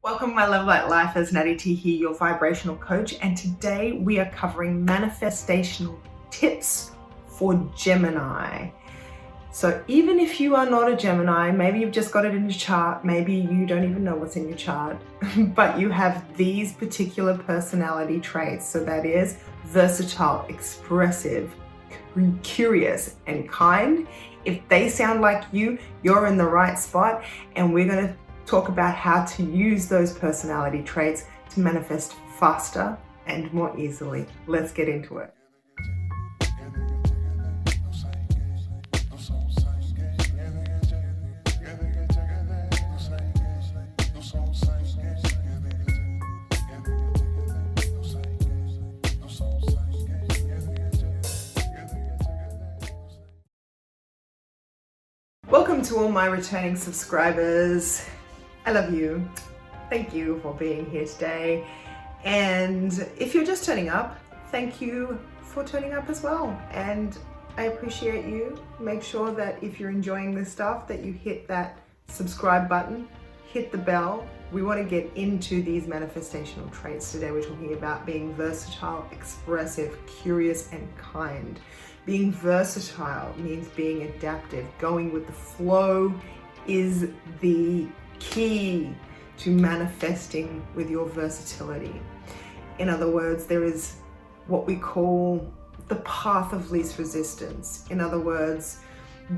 Welcome, my Love Light Lifers. Nattie Tee here, your vibrational coach, and today we are covering manifestational tips for Gemini. So even if you are not a Gemini, maybe you've just got it in your chart, maybe you don't even know what's in your chart, but you have these particular personality traits. So that is versatile, expressive, curious, and kind. If they sound like you, you're in the right spot, and we're going to talk about how to use those personality traits to manifest faster and more easily. Let's get into it. Welcome to all my returning subscribers. I love you. Thank you for being here today. And if you're just turning up, thank you for turning up as well. And I appreciate you. Make sure that if you're enjoying this stuff, that you hit that subscribe button, hit the bell. We want to get into these manifestational traits today. We're talking about being versatile, expressive, curious, and kind. Being versatile means being adaptive. Going with the flow is the key to manifesting with your versatility. In other words, there is what we call the path of least resistance. In other words,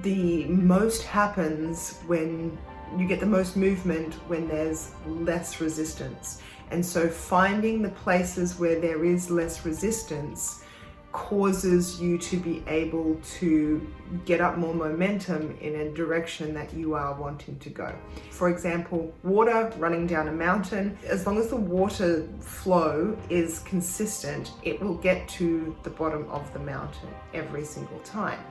the most happens when you get the most movement when there's less resistance. And so finding the places where there is less resistance causes you to be able to get up more momentum in a direction that you are wanting to go. For example, water running down a mountain, as long as the water flow is consistent, it will get to the bottom of the mountain every single time,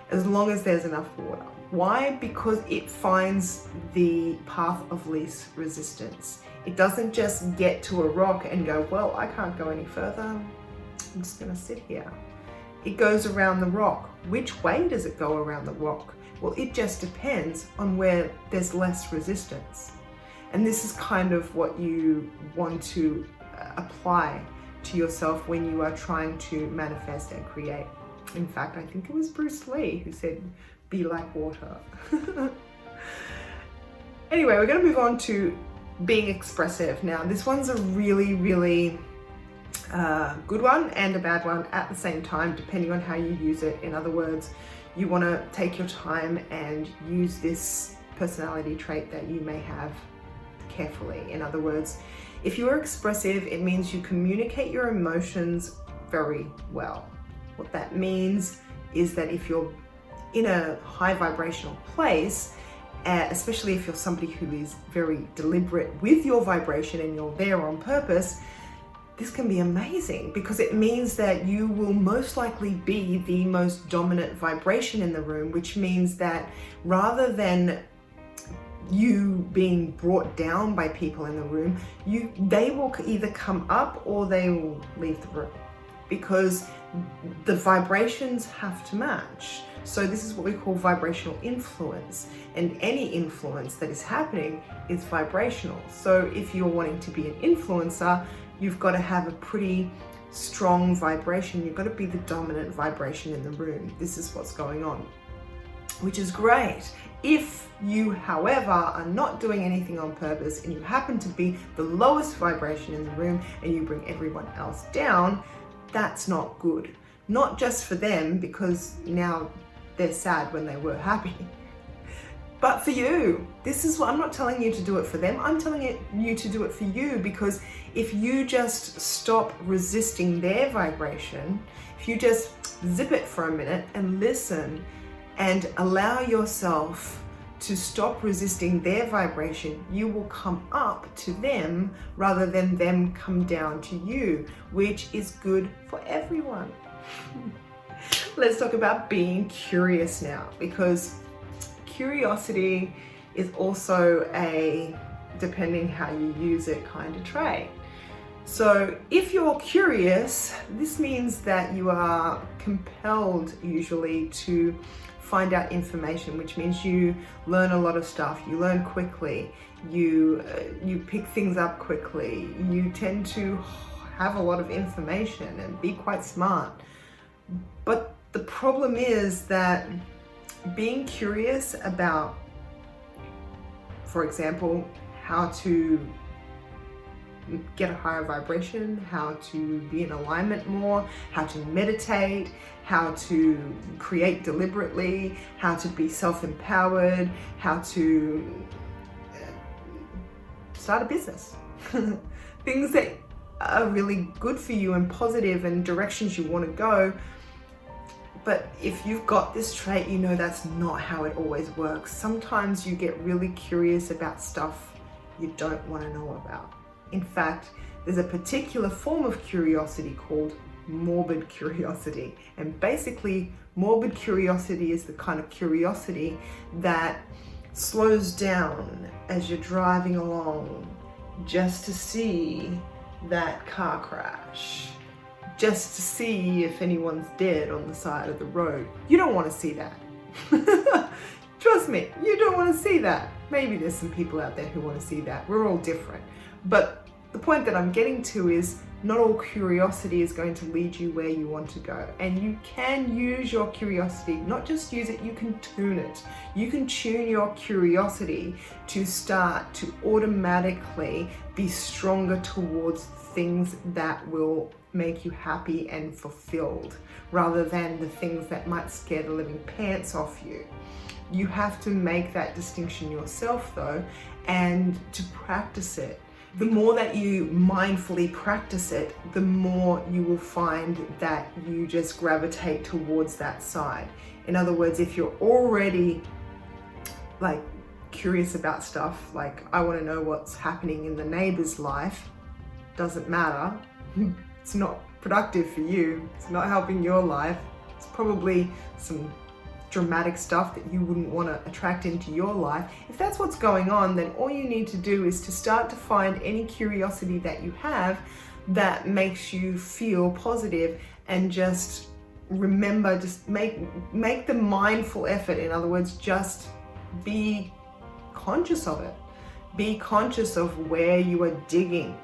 as long as there's enough water. Why? Because it finds the path of least resistance. It doesn't just get to a rock and go, well, I can't go any further, I'm just going to sit here. It goes around the rock. Which way does it go around the rock? Well, it just depends on where there's less resistance. And this is kind of what you want to apply to yourself when you are trying to manifest and create. In fact, I think it was Bruce Lee who said, be like water. Anyway, we're going to move on to being expressive. Now, this one's a really good one and a bad one at the same time, depending on how you use it. In other words, you want to take your time and use this personality trait that you may have carefully. In other words, if you are expressive, it means you communicate your emotions very well. What that means is that if you're in a high vibrational place, especially if you're somebody who is very deliberate with your vibration and you're there on purpose, this can be amazing because it means that you will most likely be the most dominant vibration in the room, which means that rather than you being brought down by people in the room, they will either come up or they will leave the room, because the vibrations have to match. So this is what we call vibrational influence, and any influence that is happening is vibrational. So if you're wanting to be an influencer, you've got to have a pretty strong vibration. You've got to be the dominant vibration in the room. This is what's going on, which is great. If you, however, are not doing anything on purpose and you happen to be the lowest vibration in the room and you bring everyone else down, that's not good. Not just for them, because now they're sad when they were happy, but for you. This is what I'm not telling you to do it for them. I'm telling you to do it for you, because if you just stop resisting their vibration, if you just zip it for a minute and listen and allow yourself to stop resisting their vibration, you will come up to them rather than them come down to you, which is good for everyone. Let's talk about being curious now, because curiosity is also a, depending how you use it, kind of trait. So if you're curious, this means that you are compelled usually to find out information, which means you learn a lot of stuff, you learn quickly, you pick things up quickly, you tend to have a lot of information and be quite smart. But the problem is that being curious about, for example, how to get a higher vibration, how to be in alignment more, how to meditate, how to create deliberately, how to be self-empowered, how to start a business. Things that are really good for you and positive and directions you want to go. But if you've got this trait, you know that's not how it always works. Sometimes you get really curious about stuff you don't want to know about. In fact, there's a particular form of curiosity called morbid curiosity. And basically, morbid curiosity is the kind of curiosity that slows down as you're driving along just to see that car crash, just to see if anyone's dead on the side of the road. You don't want to see that. Trust me, you don't want to see that. Maybe there's some people out there who want to see that. We're all different. But the point that I'm getting to is not all curiosity is going to lead you where you want to go. And you can use your curiosity, not just use it, you can tune it. You can tune your curiosity to start to automatically be stronger towards things that will make you happy and fulfilled, rather than the things that might scare the living pants off you. You have to make that distinction yourself though, and to practice it. The more that you mindfully practice it, the more you will find that you just gravitate towards that side. In other words, if you're already like curious about stuff, like I want to know what's happening in the neighbor's life, doesn't matter. It's not productive for you. It's not helping your life. It's probably some dramatic stuff that you wouldn't want to attract into your life. If that's what's going on, then all you need to do is to start to find any curiosity that you have that makes you feel positive, and just remember, just make the mindful effort. In other words, just be conscious of it. Be conscious of where you are digging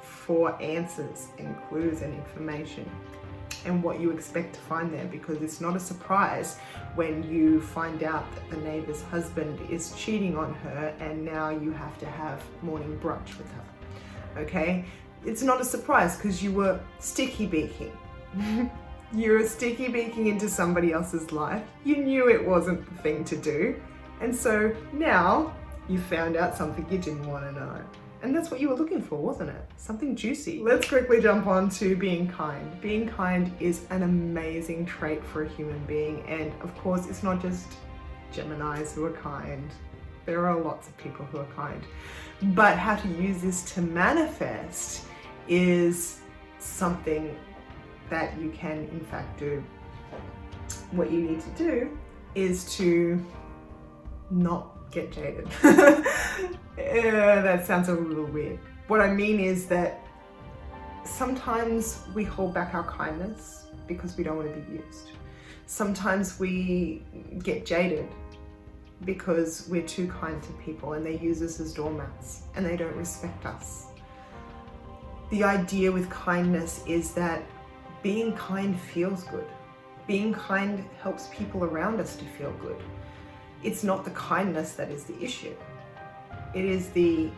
for answers and clues and information, and what you expect to find there, because it's not a surprise when you find out that the neighbor's husband is cheating on her and now you have to have morning brunch with her. Okay? It's not a surprise because you were sticky beaking. You were sticky beaking into somebody else's life. You knew it wasn't the thing to do. And so now you found out something you didn't want to know. And that's what you were looking for, wasn't it? Something juicy. Let's quickly jump on to being kind. Being kind is an amazing trait for a human being. And of course, it's not just Geminis who are kind. There are lots of people who are kind. But how to use this to manifest is something that you can in fact do. What you need to do is to not get jaded. That sounds a little weird. What I mean is that sometimes we hold back our kindness because we don't want to be used. Sometimes we get jaded because we're too kind to people and they use us as doormats and they don't respect us. The idea with kindness is that being kind feels good. Being kind helps people around us to feel good. It's not the kindness that is the issue. It is the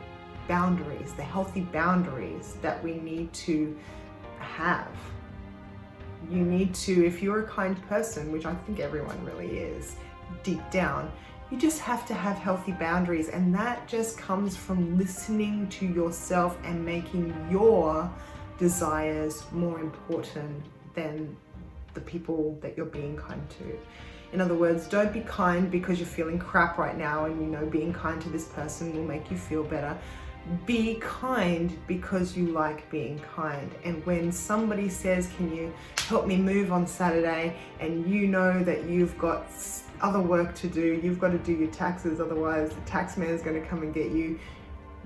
boundaries, the healthy boundaries that we need to have. You need to, if you're a kind person, which I think everyone really is, deep down, you just have to have healthy boundaries, and that just comes from listening to yourself and making your desires more important than the people that you're being kind to. In other words, don't be kind because you're feeling crap right now and you know being kind to this person will make you feel better. Be kind because you like being kind. And when somebody says, can you help me move on Saturday, and you know that you've got other work to do, you've got to do your taxes, otherwise the tax man is going to come and get you,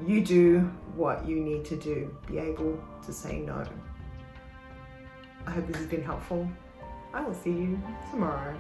you do what you need to do. Be able to say no. I hope this has been helpful. I will see you tomorrow.